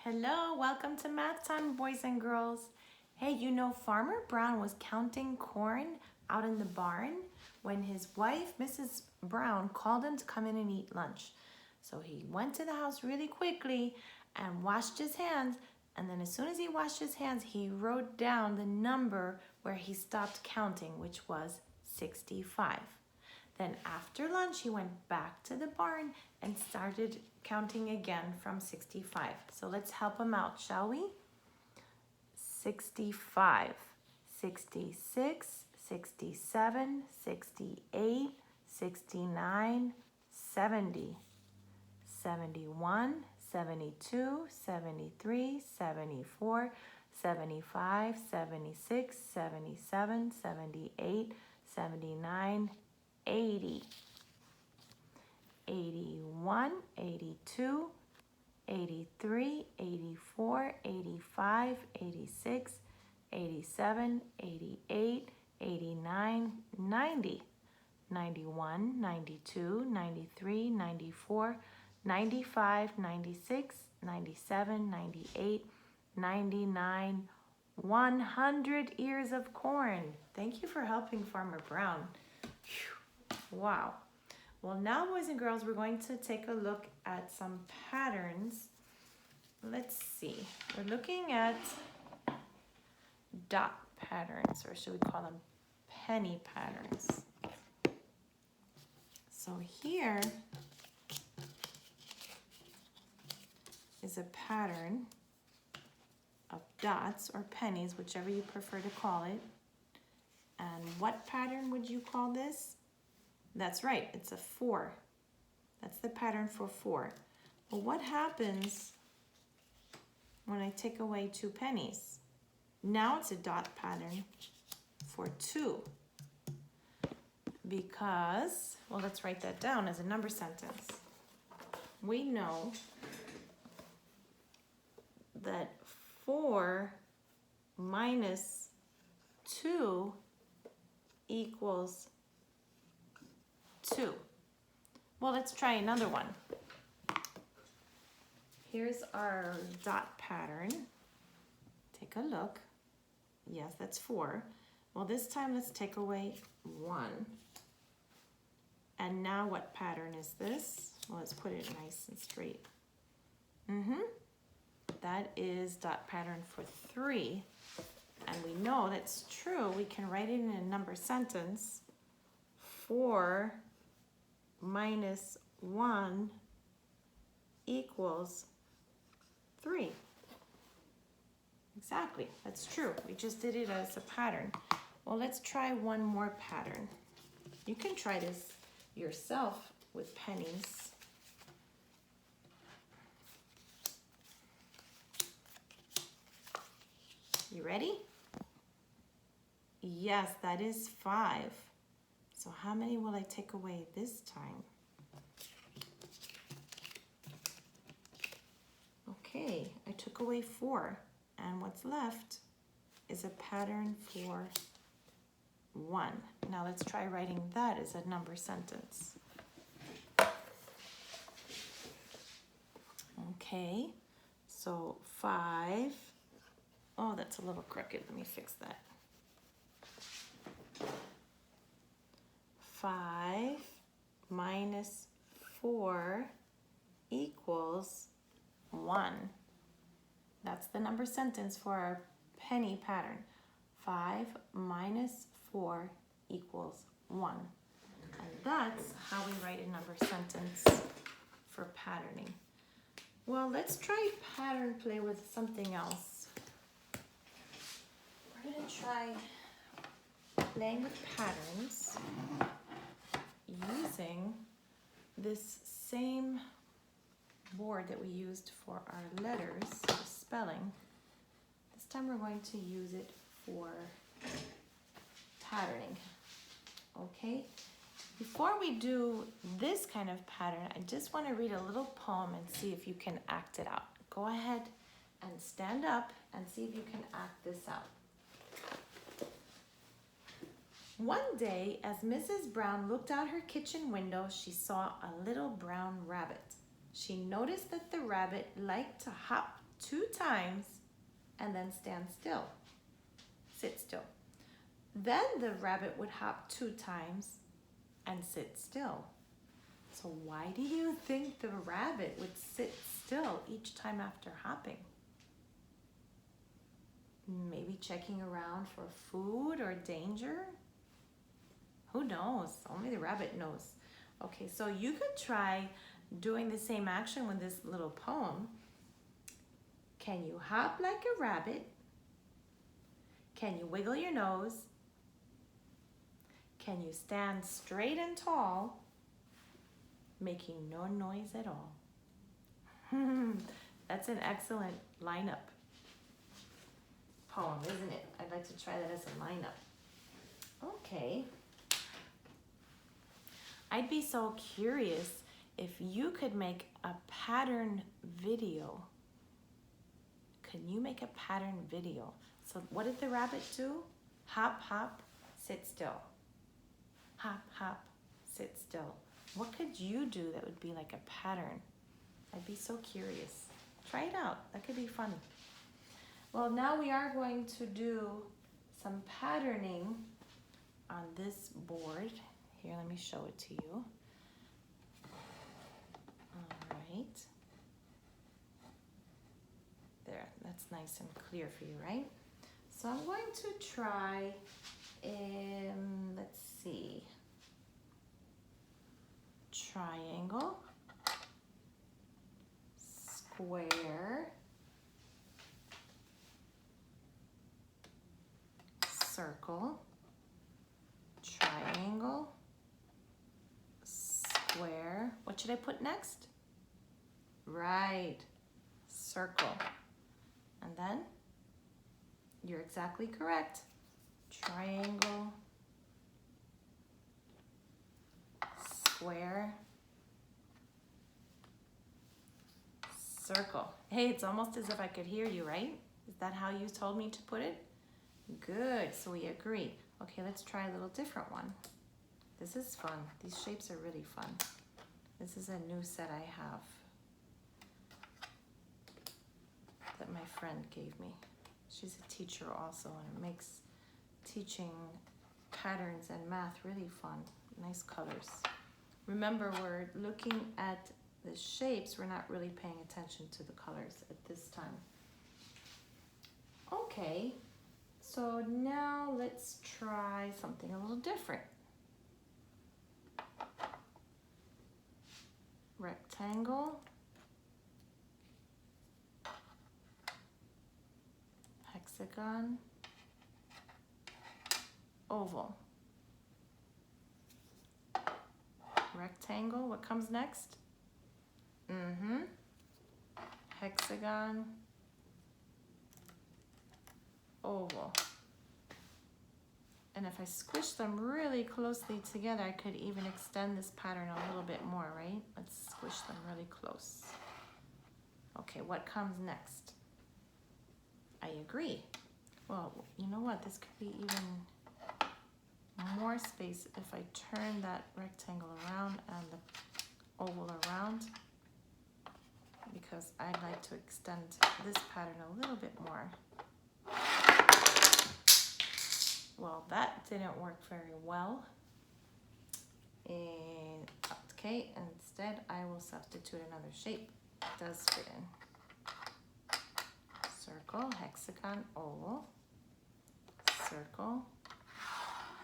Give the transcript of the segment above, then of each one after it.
Hello, welcome to Math Time, boys and girls. Hey, you know Farmer Brown was counting corn out in the barn when his wife, Mrs. Brown, called him to come in and eat lunch. So he went to the house really quickly and washed his hands. And then as soon as he washed his hands, he wrote down the number where he stopped counting, which was 65. Then after lunch, he went back to the barn and started counting again from 65. So let's help him out, shall we? 65, 66, 67, 68, 69, 70, 71, 72, 73, 74, 75, 76, 77, 78, 79, 80, 81, 82, 83, 84, 85, 86, 87, 88, 89, 90, 91, 92, 93, 94, 95, 96, 97, 98, 99, 100 ears of corn. Thank you for helping Farmer Brown. Whew. Wow. Well, now, boys and girls, we're going to take a look at some patterns. Let's see. We're looking at dot patterns, or should we call them penny patterns? So here is a pattern of dots or pennies, whichever you prefer to call it. And what pattern would you call this? That's right, it's a 4. That's the pattern for 4. Well, what happens when I take away 2 pennies? Now it's a dot pattern for 2. Because, well, let's write that down as a number sentence. We know that 4 minus 2 equals 2. Well, let's try another one. Here's our dot pattern. Take a look. Yes, that's 4. Well, this time let's take away 1. And now what pattern is this? Well, let's put it nice and straight. That is dot pattern for 3. And we know that's true. We can write it in a number sentence. 4 minus 1 equals 3. Exactly, that's true. We just did it as a pattern. Well, let's try one more pattern. You can try this yourself with pennies. You ready? Yes, that is 5. So how many will I take away this time? Okay, I took away 4. And what's left is a pattern for 1. Now let's try writing that as a number sentence. Okay, so 5. Oh, that's a little crooked. Let me fix that. 5 minus 4 equals 1. That's the number sentence for our penny pattern. 5 minus 4 equals 1. And that's how we write a number sentence for patterning. Well, let's try pattern play with something else. We're going to try playing with patterns using this same board that we used for our letters, for spelling. This time we're going to use it for patterning. Okay? Before we do this kind of pattern, I just want to read a little poem and see if you can act it out. Go ahead and stand up and see if you can act this out. One day, as Mrs. Brown looked out her kitchen window, she saw a little brown rabbit. She noticed that the rabbit liked to hop 2 times and then stand still, sit still. Then the rabbit would hop 2 times and sit still. So why do you think the rabbit would sit still each time after hopping? Maybe checking around for food or danger? Who knows? Only the rabbit knows. Okay, so you could try doing the same action with this little poem. Can you hop like a rabbit? Can you wiggle your nose? Can you stand straight and tall, making no noise at all? That's an excellent lineup poem, isn't it? I'd like to try that as a lineup. Okay. I'd be so curious if you could make a pattern video. Can you make a pattern video? So what did the rabbit do? Hop, hop, sit still. Hop, hop, sit still. What could you do that would be like a pattern? I'd be so curious. Try it out. That could be fun. Well, now we are going to do some patterning on this board. Here, let me show it to you. All right. There, that's nice and clear for you, right? So I'm going to try, let's see, triangle, square, circle, triangle, square. What should I put next? Right, circle. And then, you're exactly correct. Triangle, square, circle. Hey, it's almost as if I could hear you, right? Is that how you told me to put it? Good, so we agree. Okay, let's try a little different one. This is fun. These shapes are really fun. This is a new set I have that my friend gave me. She's a teacher also, and it makes teaching patterns and math really fun. Nice colors. Remember, we're looking at the shapes. We're not really paying attention to the colors at this time. Okay, so now let's try something a little different. Rectangle, hexagon, oval. Rectangle, what comes next? Hexagon, oval. And if I squish them really closely together, I could even extend this pattern a little bit more, right? Let's squish them really close. Okay, what comes next? I agree. Well, you know what? This could be even more space if I turn that rectangle around and the oval around, because I'd like to extend this pattern a little bit more. Well, that didn't work very well. And okay, instead I will substitute another shape. It does fit in. Circle, hexagon, oval. Circle,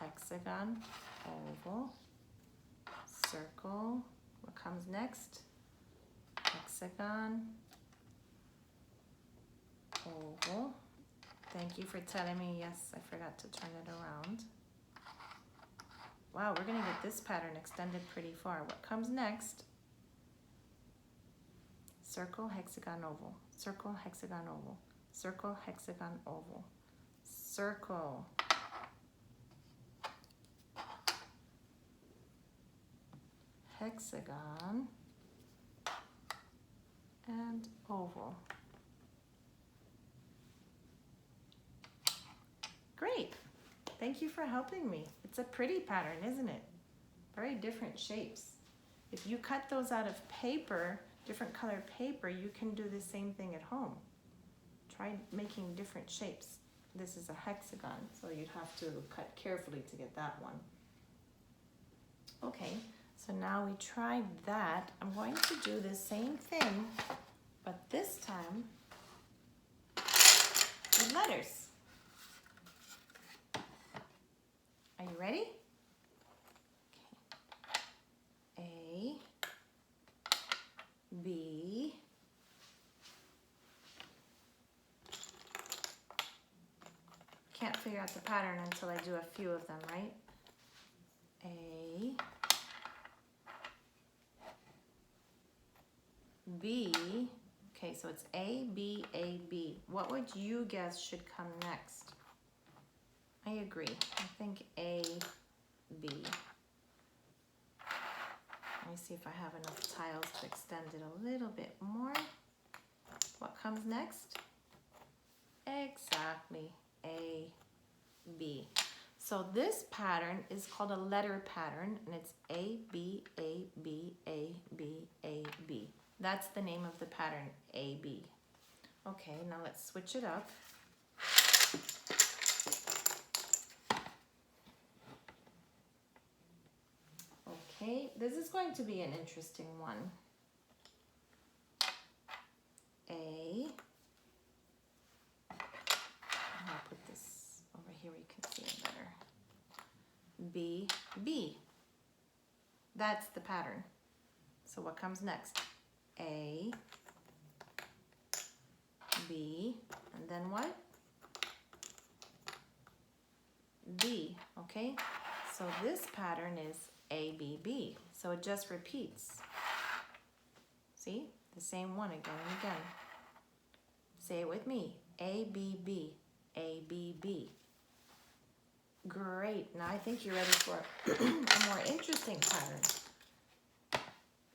hexagon, oval. Circle. What comes next? Hexagon, oval. Thank you for telling me, yes, I forgot to turn it around. Wow, we're gonna get this pattern extended pretty far. What comes next? Circle, hexagon, oval. Circle, hexagon, oval. Circle, hexagon, oval. Circle. Hexagon. And oval. Great. Thank you for helping me. It's a pretty pattern, isn't it? Very different shapes. If you cut those out of paper, different color paper, you can do the same thing at home. try making different shapes. This is a hexagon, so you'd have to cut carefully to get that one. Okay, so now we tried that. I'm going to do the same thing, but this time with letters. Are you ready? Okay. A, B, can't figure out the pattern until I do a few of them, right? A, B, okay, so it's A, B, A, B. What would you guess should come next? I agree. I think A, B. Let me see if I have enough tiles to extend it a little bit more. What comes next? Exactly, A, B. So this pattern is called a letter pattern, and it's A, B, A, B, A, B, A, B. That's the name of the pattern, A, B. Okay, now let's switch it up. Okay, this is going to be an interesting one. A, I'll put this over here where you can see it better. B, B. That's the pattern. So what comes next? A, B, and then what? B, okay? So this pattern is A, B, B. So it just repeats. See? The same one again and again. Say it with me. A, B, B, A, B, B. Great. Now I think you're ready for a more interesting pattern.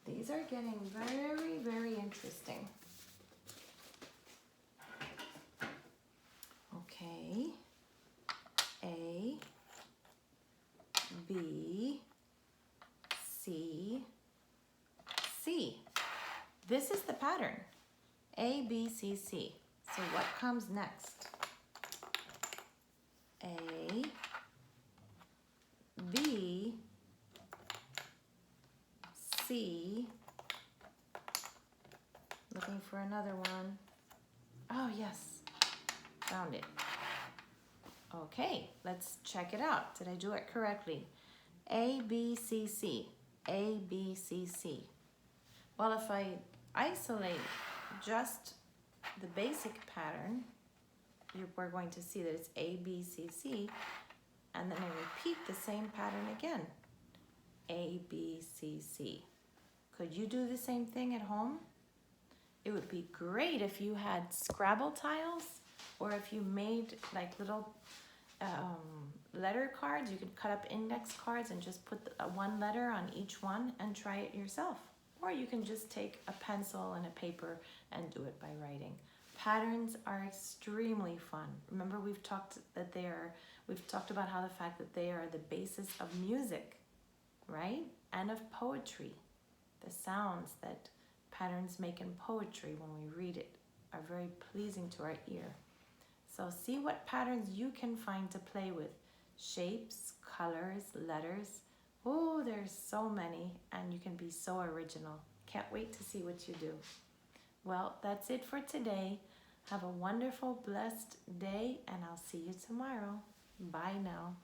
These are getting very, very interesting. Okay. A, B, C, C. This is the pattern. A, B, C, C. So what comes next? A, B, C. Looking for another one. Oh, yes. Found it. Okay, let's check it out. Did I do it correctly? A, B, C, C. A, B, C, C. Well, if I isolate just the basic pattern, we're going to see that it's A, B, C, C, and then I repeat the same pattern again. A, B, C, C. Could you do the same thing at home? It would be great if you had Scrabble tiles, or if you made like little letter cards. You could cut up index cards and just put one letter on each one and try it yourself. Or you can just take a pencil and a paper and do it by writing. Patterns are extremely fun. Remember, we've talked about how the fact that they are the basis of music, right? And of poetry. The sounds that patterns make in poetry when we read it are very pleasing to our ear. So see what patterns you can find to play with. Shapes, colors, letters. Oh, there's so many, and you can be so original. Can't wait to see what you do. Well, that's it for today. Have a wonderful, blessed day, and I'll see you tomorrow. Bye now.